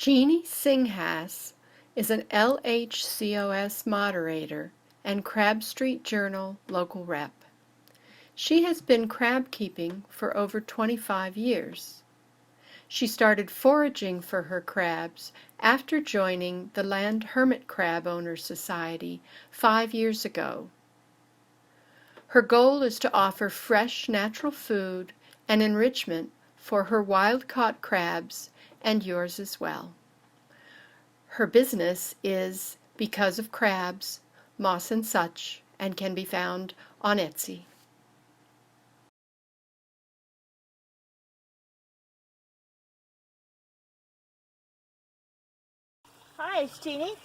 Jeanne Singhass is an LHCOS moderator and Crab Street Journal local rep. She has been crab keeping for over 25 years. She started foraging for her crabs after joining the Land Hermit Crab Owners Society 5 years ago. Her goal is to offer fresh natural food and enrichment for her wild-caught crabs and yours as well. Her business is Because of Crabs, Moss and Such, and can be found on Etsy. Hi, it's Jeanne.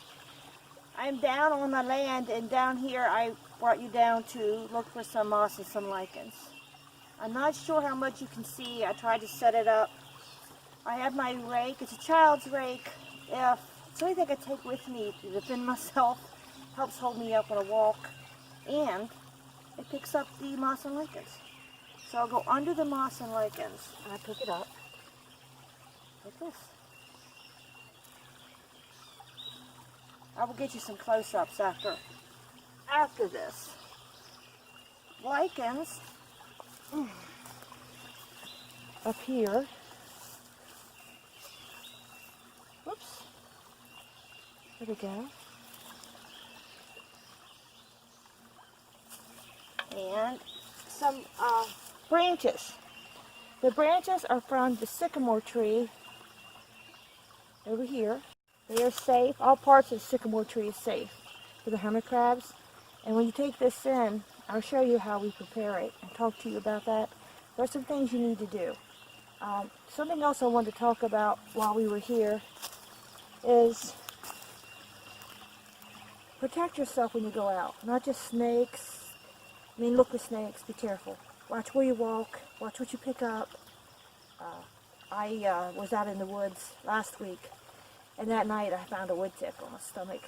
I'm down on my land, and down here I brought you down to look for some moss and some lichens. I'm not sure how much you can see. I tried to set it up. I have my rake. It's a child's rake. It's the only thing I take with me to defend myself. Helps hold me up when I walk. And it picks up the moss and lichens. So I'll go under the moss and lichens, and I pick it up like this. I will get you some close-ups after this. Lichens up here. Whoops. There we go. And some branches. The branches are from the sycamore tree over here. They are safe. All parts of the sycamore tree is safe for the hermit crabs. And when you take this in, I'll show you how we prepare it and talk to you about that. There are some things you need to do. Something else I wanted to talk about while we were here is protect yourself when you go out. Not just snakes. I mean, look for snakes. Be careful. Watch where you walk. Watch what you pick up. I was out in the woods last week, and that night I found a wood tick on my stomach.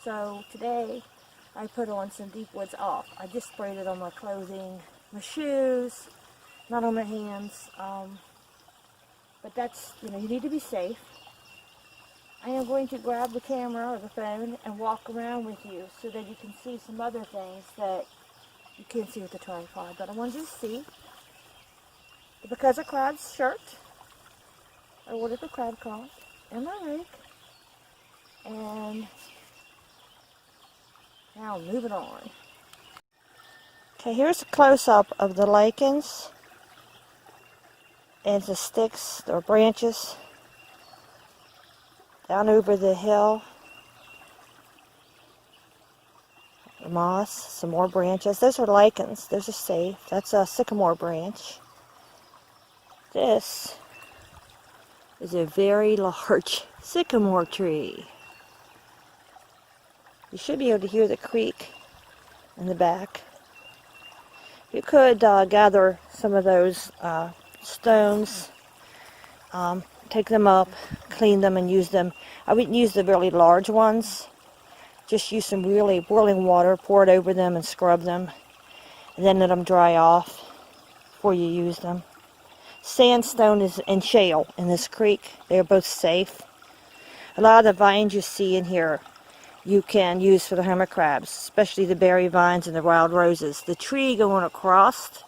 So today I put on some Deep Woods Off. I just sprayed it on my clothing, my shoes, not on my hands. But that's, you need to be safe. I am going to grab the camera or the phone and walk around with you so that you can see some other things that you can't see with the tripod. But I wanted you to see the Because of Crabs shirt. I ordered the crab caught and my rake. And now moving on. Okay, here's a close-up of the lichens and the sticks or branches down over the hill. The moss, some more branches. Those are lichens. Those are safe. That's a sycamore branch. This is a very large sycamore tree. You should be able to hear the creek in the back. You could gather some of those stones, take them up, clean them, and use them. I wouldn't use the really large ones. Just use some really boiling water, pour it over them, and scrub them, and then let them dry off before you use them. Sandstone and shale in this creek. They are both safe. A lot of the vines you see in here you can use for the hermit crabs, especially the berry vines and the wild roses. The tree going across,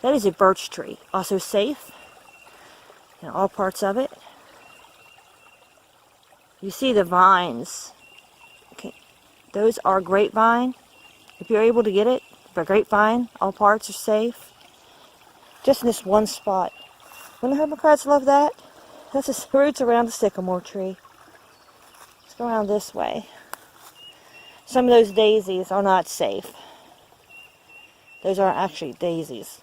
that is a birch tree. Also safe in all parts of it. You see the vines. Okay, those are grapevine. If you're able to get it, for grapevine, all parts are safe. Just in this one spot. Wouldn't the hermit crabs love that? That's the roots around the sycamore tree. Let's go around this way. Some of those daisies are not safe. Those aren't actually daisies.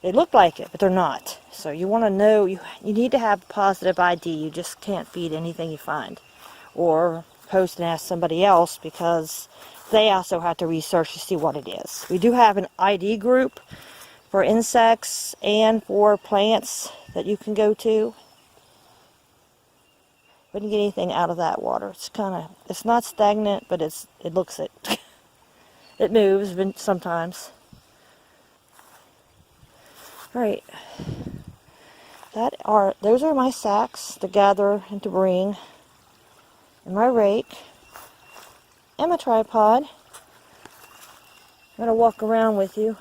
They look like it, but they're not. So you want to know, you need to have positive ID. You just can't feed anything you find. Or post and ask somebody else, because they also have to research to see what it is. We do have an ID group for insects and for plants that you can go to. Wouldn't get anything out of that water. It's not stagnant, but it looks it. It moves sometimes. All right. Those are my sacks to gather and to bring, and my rake, and my tripod. I'm going to walk around with you.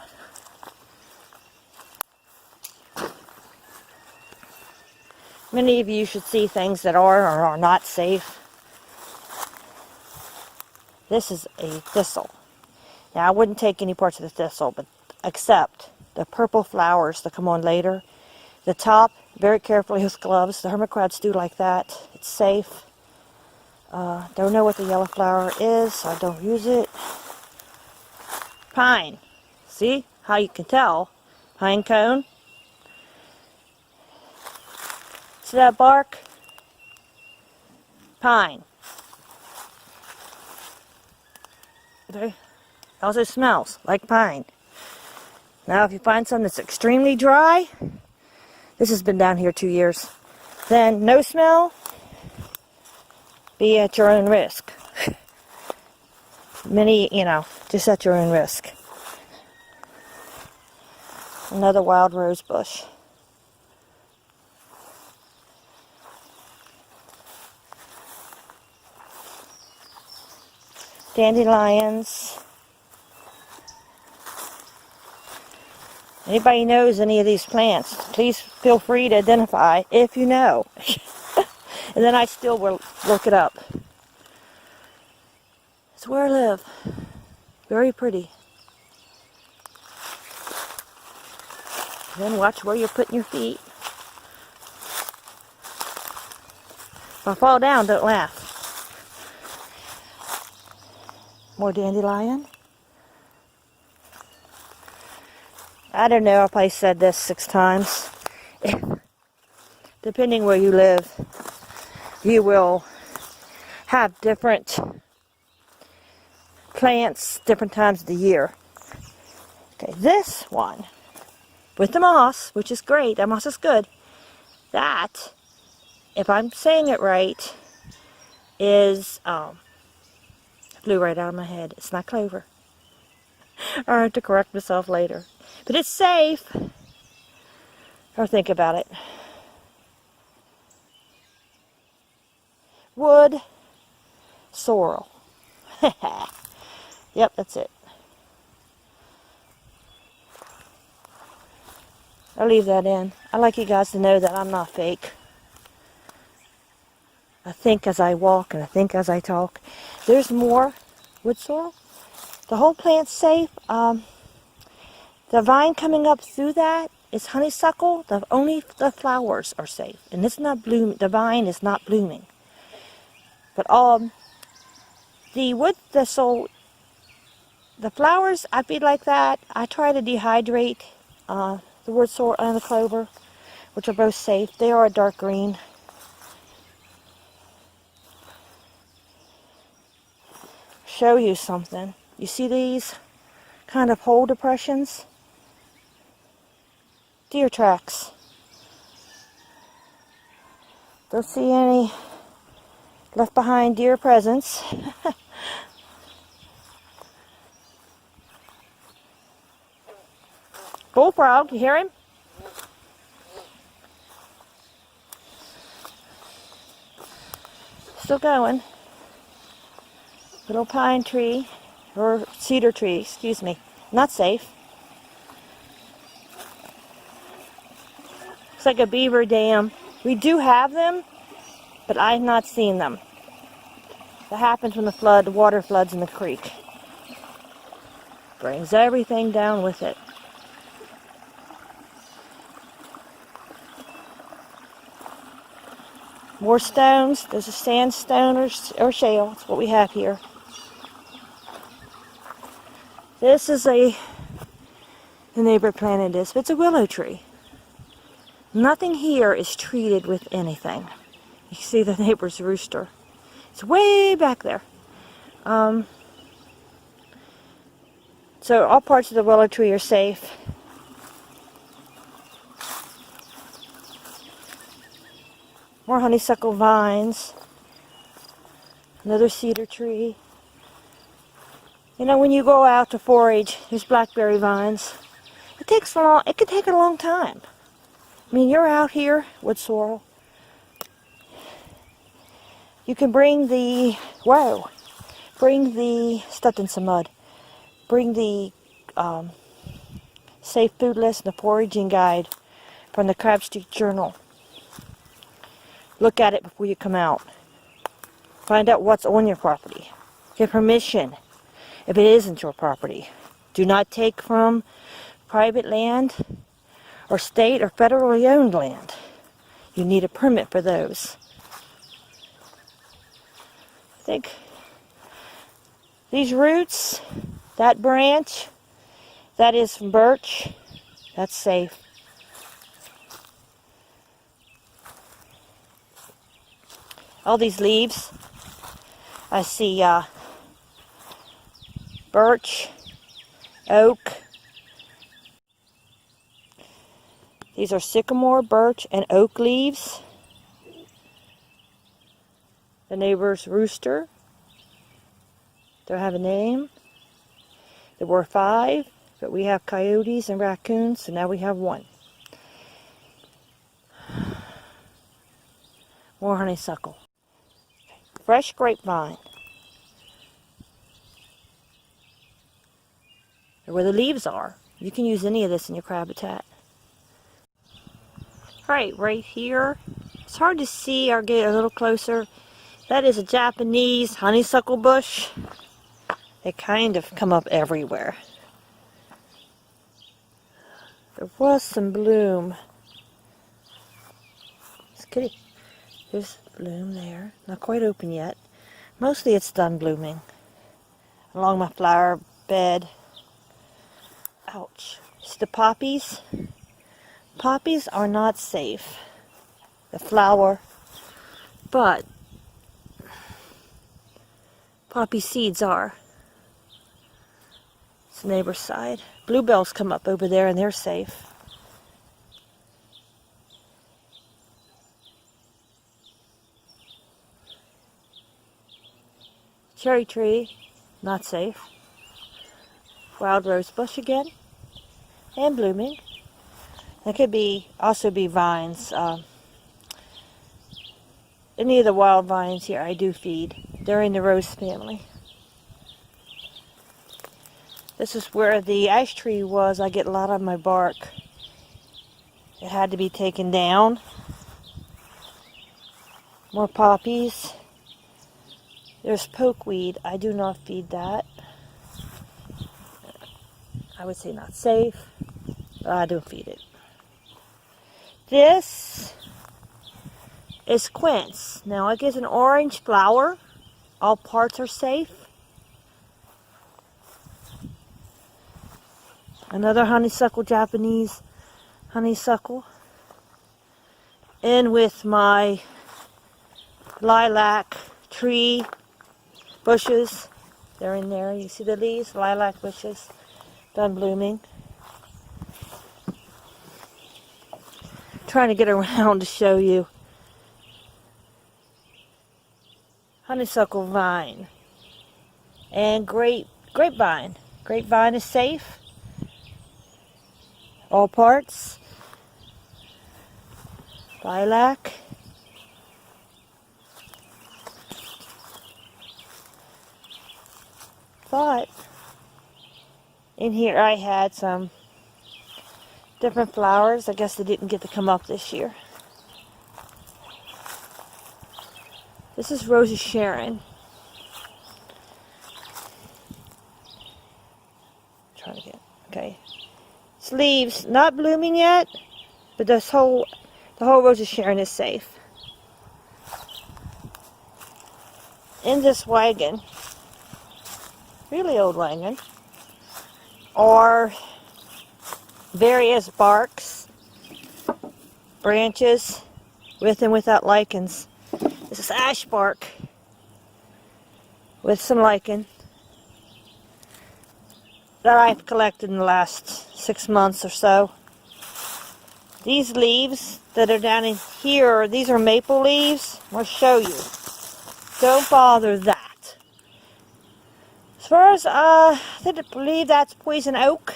Many of you should see things that are or are not safe. This is a thistle. Now, I wouldn't take any parts of the thistle, but except the purple flowers that come on later. The top, very carefully with gloves. The hermit crabs do like that. It's safe. Don't know what the yellow flower is, so I don't use it. Pine. See how you can tell? Pine cone. See that bark? Pine. Okay. Also smells like pine. Now if you find something that's extremely dry, this has been down here 2 years, then no smell, be at your own risk. Just at your own risk. Another wild rose bush. Dandelions. Anybody knows any of these plants, please feel free to identify if you know. And then I still will look it up. It's where I live. Very pretty. Then watch where you're putting your feet. If I fall down, don't laugh. More dandelion. I don't know if I said this 6 times. Depending where you live, you will have different plants different times of the year. Okay, this one with the moss, which is great, that moss is good. That, if I'm saying it right, is flew right out of my head. It's not clover. I have to correct myself later. But it's safe. Or think about it. Wood sorrel. Yep, that's it. I'll leave that in. I like you guys to know that I'm not fake. I think as I walk and I think as I talk. There's more wood sorrel. The whole plant's safe. The vine coming up through that is honeysuckle. Only the flowers are safe, and it's not bloom. The vine is not blooming. But the wood thistle, the flowers, I feed like that. I try to dehydrate the wood sorrel and the clover, which are both safe. They are a dark green. Show you something. You see these kind of hole depressions? Deer tracks. Don't see any left behind deer presence. Bullfrog, you hear him? Still going. Little pine tree, or cedar tree, excuse me. Not safe. Looks like a beaver dam. We do have them, but I've not seen them. That happens when the water floods in the creek. Brings everything down with it. More stones. There's a sandstone or shale. That's what we have here. This is the neighbor planted this, but it's a willow tree. Nothing here is treated with anything. You see the neighbor's rooster. It's way back there. So all parts of the willow tree are safe. More honeysuckle vines. Another cedar tree. You know, when you go out to forage, there's blackberry vines. It could take a long time. I mean, you're out here with sorrel. You can bring the, whoa, bring the, stepped in some mud. Bring the Safe Food List and the Foraging Guide from the Crab Street Journal. Look at it before you come out. Find out what's on your property. Get permission if it isn't your property. Do not take from private land or state or federally owned land. You need a permit for those. I think these roots, that branch, that is from birch, that's safe. All these leaves, I see birch, oak. These are sycamore, birch, and oak leaves. The neighbor's rooster. Don't have a name. There were 5, but we have coyotes and raccoons, so now we have 1. More honeysuckle. Fresh grapevine. Where the leaves are. You can use any of this in your crab habitat. Alright, right here. It's hard to see. I'll get a little closer. That is a Japanese honeysuckle bush. They kind of come up everywhere. There was some bloom. It's kitty. There's bloom there. Not quite open yet. Mostly it's done blooming. Along my flower bed. Ouch. See the poppies? Poppies are not safe. The flower. But poppy seeds are. It's the neighbor's side. Bluebells come up over there and they're safe. Cherry tree, not safe. Wild rose bush again. And blooming. It could be also be vines. Any of the wild vines here I do feed. They're in the rose family. This is where the ash tree was. I get a lot of my bark. It had to be taken down. More poppies. There's pokeweed. I do not feed that. I would say not safe, but I do feed it. This is quince. Now it gives an orange flower. All parts are safe. Another honeysuckle, Japanese honeysuckle. In with my lilac tree bushes. They're in there. You see the leaves? Lilac bushes. Done blooming. Trying to get around to show you. Honeysuckle vine. And grapevine. Grapevine is safe. All parts. Lilac. But in here I had some different flowers. I guess they didn't get to come up this year. This is Rose of Sharon. Try to get, okay. It's leaves, not blooming yet, but the whole Rose of Sharon is safe. In this wagon, really old wagon, are various barks, branches, with and without lichens. This is ash bark with some lichen that I've collected in the last 6 months or so. These leaves that are down in here, these are maple leaves. I'll show you. Don't bother that. As far as, I believe that's poison oak,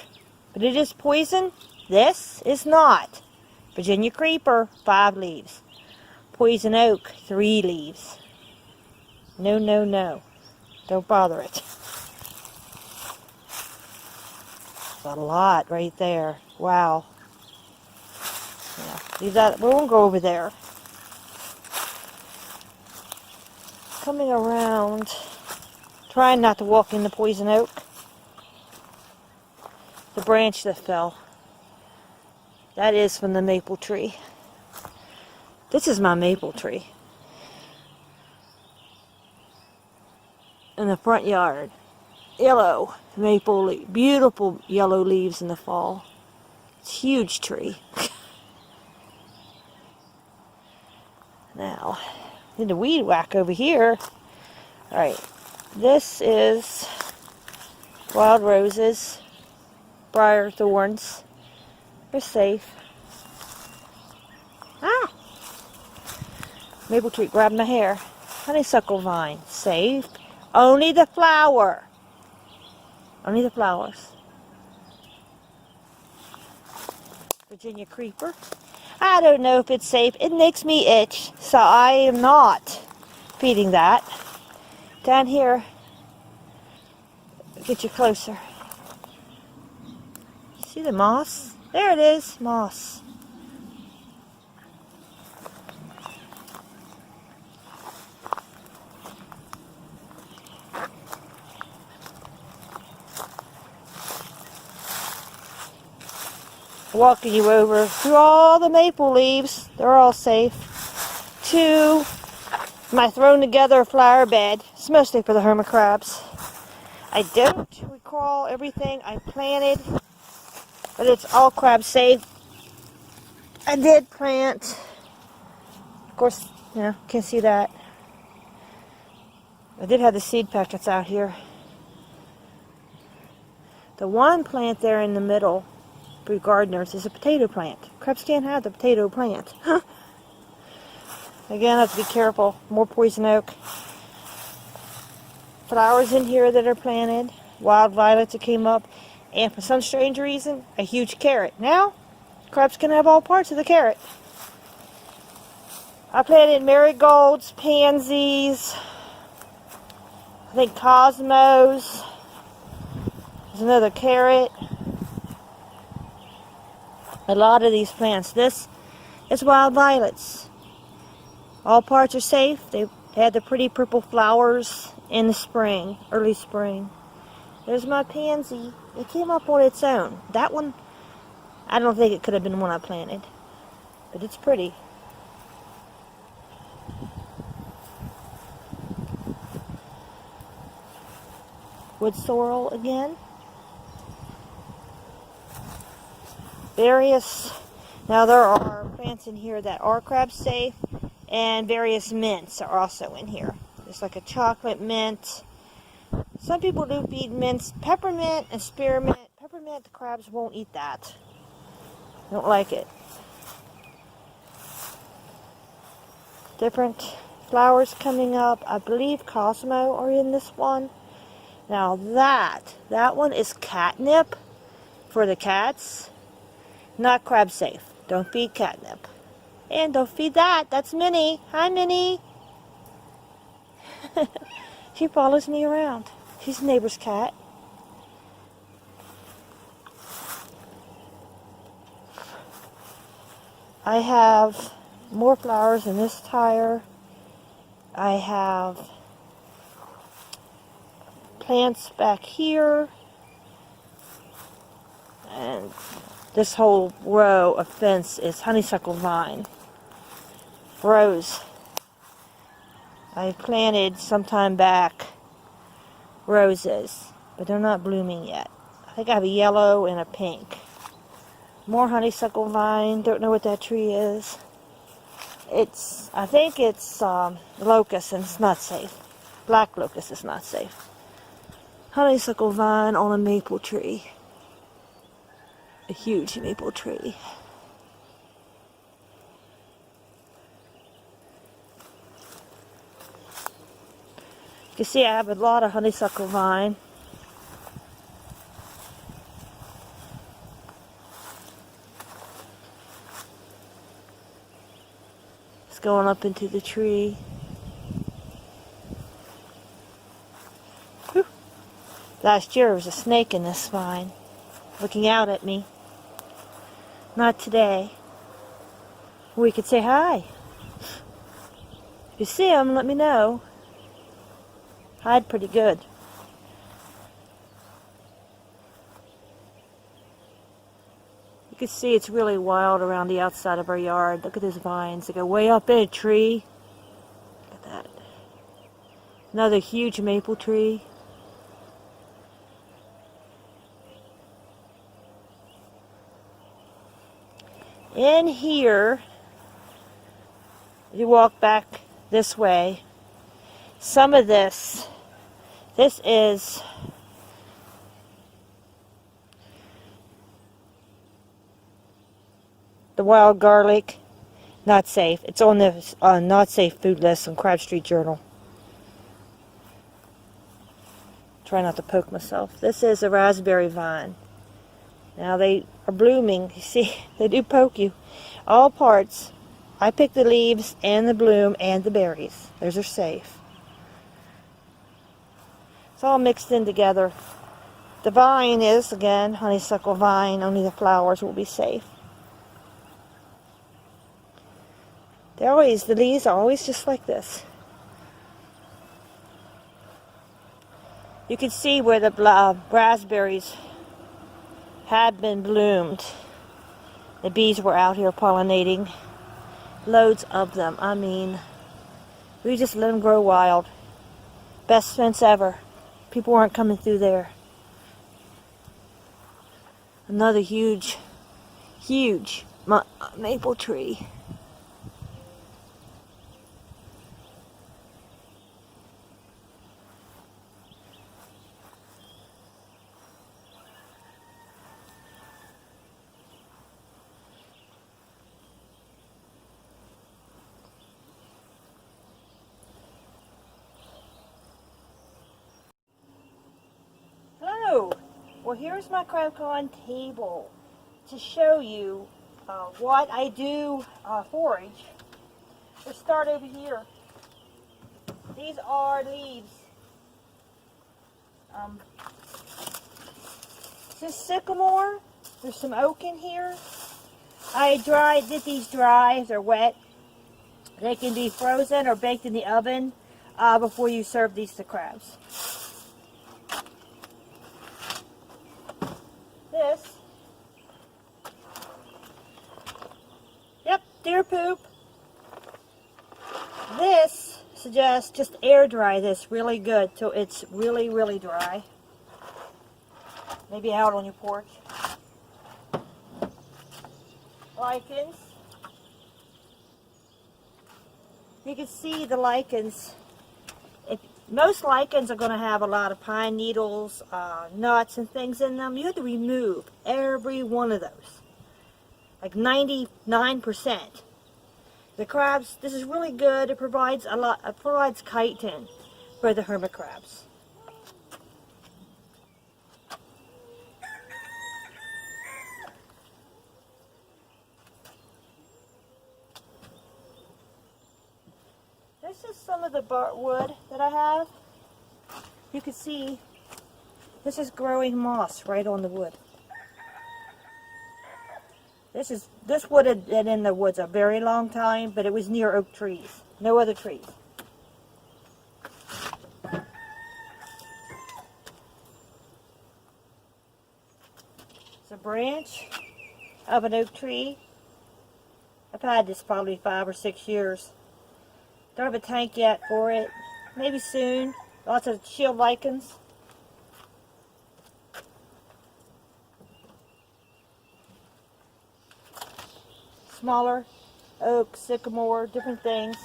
but it is poison. This is not. Virginia creeper, 5 leaves. Poison oak, 3 leaves. No, no, no. Don't bother it. A lot right there. Wow. Yeah, leave that. We won't go over there. Coming around. Trying not to walk in the poison oak. The branch that fell. That is from the maple tree. This is my maple tree. In the front yard. Yellow maple, beautiful yellow leaves in the fall. It's a huge tree. Now, need a weed whack over here. Alright, this is wild roses, briar thorns. They're safe. Ah! Maple tree grabbed my hair. Honeysuckle vine, safe. Only the flower. Only the flowers. Virginia creeper. I don't know if it's safe. It makes me itch, so I am not feeding that. Down here, get you closer. See the moss? There it is, moss. Walking you over through all the maple leaves. They're all safe. To my thrown together flower bed. It's mostly for the hermit crabs. I don't recall everything I planted, but it's all crab safe. I did plant, of course, you know, can't see that. I did have the seed packets out here. The one plant there in the middle for gardeners is a potato plant. Crabs can't have the potato plant. Again, I have to be careful. More poison oak. Flowers in here that are planted. Wild violets that came up. And for some strange reason, a huge carrot. Now, crabs can have all parts of the carrot. I planted marigolds, pansies, I think cosmos. There's another carrot. A lot of these plants. This is wild violets. All parts are safe. They had the pretty purple flowers in the spring, early spring. There's my pansy. It came up on its own. That one, I don't think it could have been one I planted. But it's pretty. Wood sorrel again. Various, now there are plants in here that are crab safe, and various mints are also in here. There's like a chocolate mint. Some people do feed mints, peppermint and spearmint. Peppermint, the crabs won't eat that. They don't like it. Different flowers coming up. I believe Cosmo are in this one. Now that one is catnip for the cats. Not crab safe. Don't feed catnip. And don't feed that. That's Minnie. Hi, Minnie. She follows me around. She's the neighbor's cat. I have more flowers in this tire. I have plants back here. And this whole row of fence is honeysuckle vine. Rose. I planted sometime back roses, but they're not blooming yet. I think I have a yellow and a pink. More honeysuckle vine. Don't know what that tree is. I think it's locust, and it's not safe. Black locust is not safe. Honeysuckle vine on a maple tree. A huge maple tree. You can see I have a lot of honeysuckle vine. It's going up into the tree. Whew. Last year there was a snake in this vine, looking out at me. Not today. We could say hi. If you see him, let me know. Hide pretty good. You can see it's really wild around the outside of our yard. Look at those vines. They go way up in a tree. Look at that. Another huge maple tree. In here, you walk back this way. Some of this is the wild garlic. Not safe. It's on the not safe food list on Crab Street Journal. Try not to poke myself. This is a raspberry vine. Now they are blooming. You see, they do poke you. All parts. I pick the leaves and the bloom and the berries. Those are safe. It's all mixed in together. The vine is, again, honeysuckle vine. Only the flowers will be safe. The leaves are always just like this. You can see where the raspberries had been bloomed. The bees were out here pollinating. Loads of them. I mean, we just let them grow wild. Best fence ever. People weren't coming through there. Another huge maple tree. Well, here's my crab con table to show you what I do forage. Let's start over here. These are leaves. This is sycamore. There's some oak in here. I did these dry if they're wet. They can be frozen or baked in the oven before you serve these to crabs. This. Yep, deer poop. This suggests just air dry this really good till it's really, really dry. Maybe out on your porch. Lichens. You can see the lichens. Most lichens are going to have a lot of pine needles, nuts and things in them. You have to remove every one of those. Like 99%. The crabs, this is really good. It provides chitin for the hermit crabs. This is some of the Bart Wood that I have. You can see this is growing moss right on the wood. This wood had been in the woods a very long time, but it was near oak trees. No other trees. It's a branch of an oak tree. I've had this probably 5 or 6 years. Don't have a tank yet for it. Maybe soon. Lots of shield lichens. Smaller oak, sycamore, different things.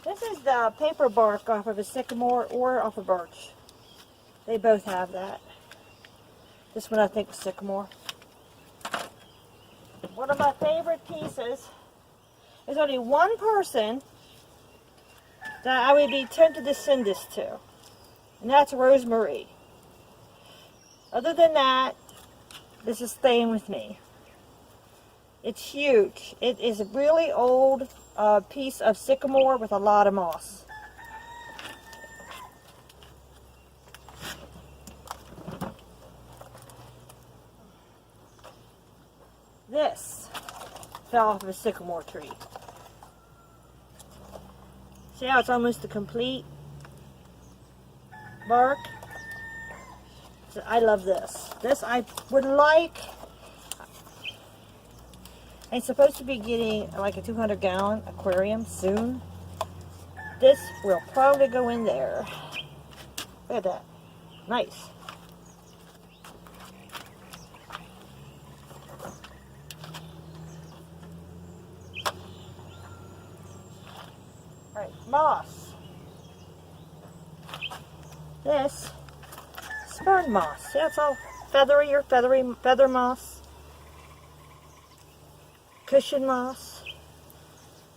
This is the paper bark off of a sycamore or off a birch. They both have that. This one I think is sycamore. One of my favorite pieces. There's only one person that I would be tempted to send this to, and that's Rosemary. Other than that, this is staying with me. It's huge. It is a really old piece of sycamore with a lot of moss. This fell off of a sycamore tree. See how it's almost the complete bark? So I love this. This I would like. I'm supposed to be getting like a 200-gallon aquarium soon. This will probably go in there. Look at that. Nice. Alright, moss. This spurn moss. See, it's all feathery or feather moss. Cushion moss.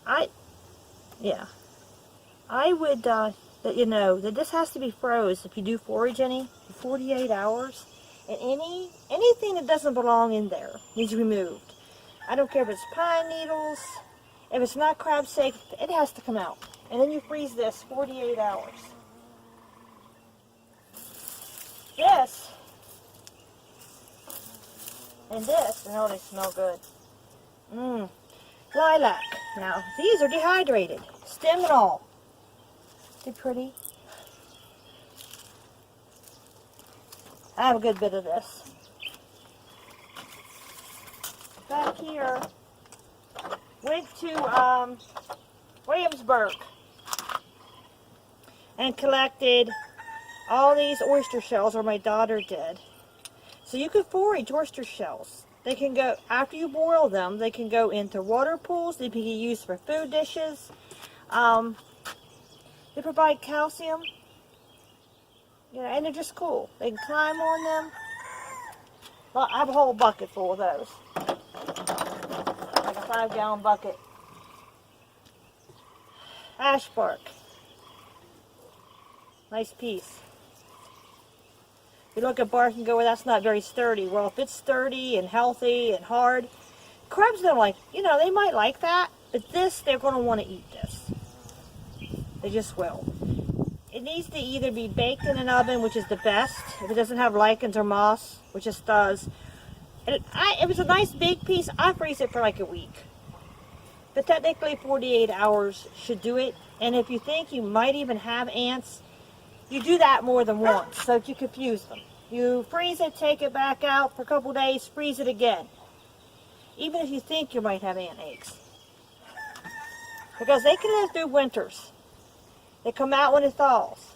I would let you know that this has to be froze if you do forage any for 48 hours. And anything that doesn't belong in there needs removed. I don't care if it's pine needles, if it's not crab safe, it has to come out. And then you freeze this 48 hours. This and this, and oh, they smell good. Lilac. Now, these are dehydrated. Stem and all. They're pretty. I have a good bit of this. Back here, went to Williamsburg and collected all these oyster shells, or my daughter did. So you could forage oyster shells. They can go, after you boil them, they can go into water pools. They can be used for food dishes. They provide calcium. You know, and they're just cool. They can climb on them. Well, I have a whole bucket full of those. Like a 5-gallon bucket. Ash bark. Nice piece. You look at bark and go, well, that's not very sturdy. Well, if it's sturdy and healthy and hard, crabs don't like, you know, they might like that, but this, they're going to want to eat this. They just will. It needs to either be baked in an oven, which is the best, if it doesn't have lichens or moss, which it does. And it was a nice big piece. I freeze it for like a week. But technically 48 hours should do it. And if you think you might even have ants, you do that more than once, so that you confuse them. You freeze it, take it back out for a couple days, freeze it again. Even if you think you might have ant eggs. Because they can live through winters. They come out when it thaws.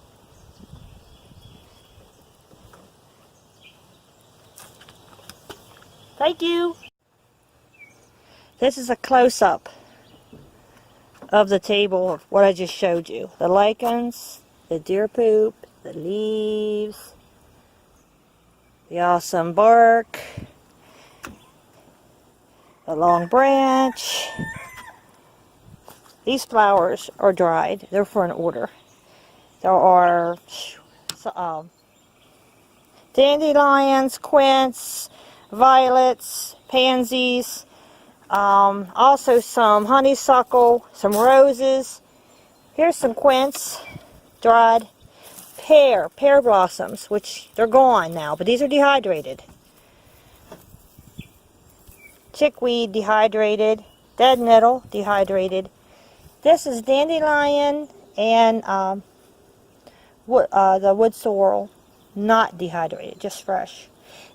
Thank you. This is a close-up of the table of what I just showed you. The lichens, the deer poop, the leaves, the awesome bark, the long branch. These flowers are dried. They're for an order. There are dandelions, quince, violets, pansies, also some honeysuckle, some roses. Here's some quince, dried. Pear blossoms, which they're gone now, but these are dehydrated. Chickweed, dehydrated. Dead nettle, dehydrated. This is dandelion and the wood sorrel, not dehydrated, just fresh.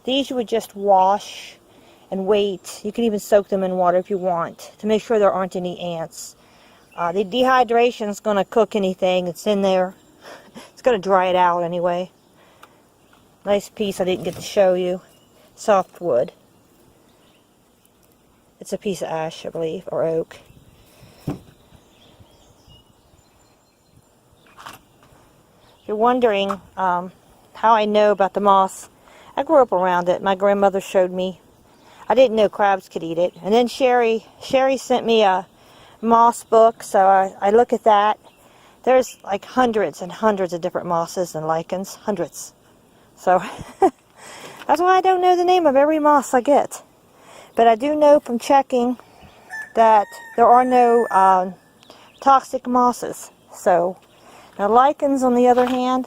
These you would just wash and wait. You can even soak them in water if you want to make sure there aren't any ants. The dehydration is going to cook anything that's in there. It's going to dry it out anyway. Nice piece I didn't get to show you. Softwood. It's a piece of ash, I believe, or oak. If you're wondering how I know about the moss, I grew up around it. My grandmother showed me. I didn't know crabs could eat it. And then Sherry sent me a moss book, so I look at that. There's like hundreds and hundreds of different mosses and lichens. Hundreds. So that's why I don't know the name of every moss I get. But I do know from checking that there are no toxic mosses. So, now lichens, on the other hand,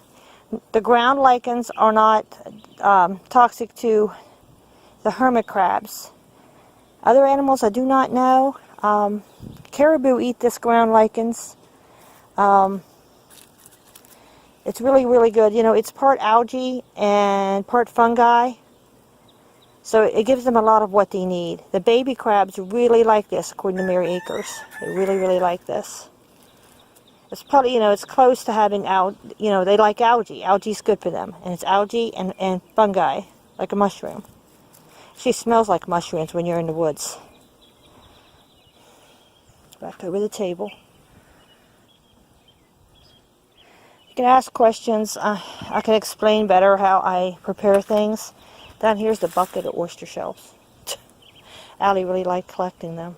the ground lichens are not toxic to the hermit crabs. Other animals I do not know. Caribou eat this ground lichens. It's really, really good. You know, it's part algae and part fungi. So it gives them a lot of what they need. The baby crabs really like this, according to Mary Akers. They really, really like this. It's probably, you know, it's close to having, you know, they like algae. Algae's good for them. And it's algae and fungi, like a mushroom. She smells like mushrooms when you're in the woods. Back over the table. You can ask questions. I can explain better how I prepare things. Down here's the bucket of oyster shells. Allie really liked collecting them.